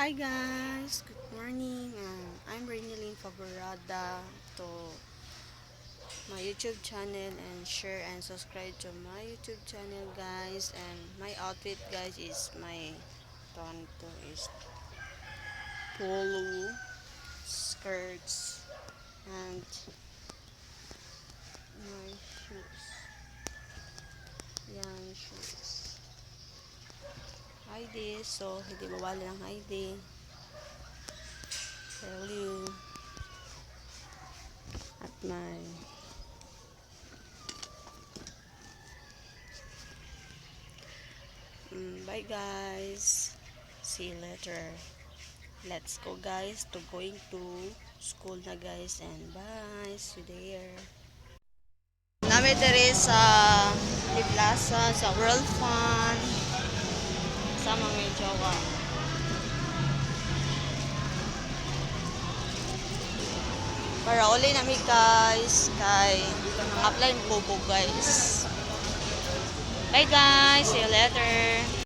Hi guys, good morning. I'm Renilyn Favorada to my YouTube channel, and share and subscribe to my YouTube channel guys. And my outfit guys is my tonto is polo skirts and my shoes. Yan shoes. ID, so hindi mawala ng ID. Tell you at my bye guys. See you later. Let's go guys to going to school na guys, and bye. See you there. Nami diri sa Plaza sa World Fun sa mga jowa. Para uli nami guys kay nang apply mo po guys. Bye guys. See you later.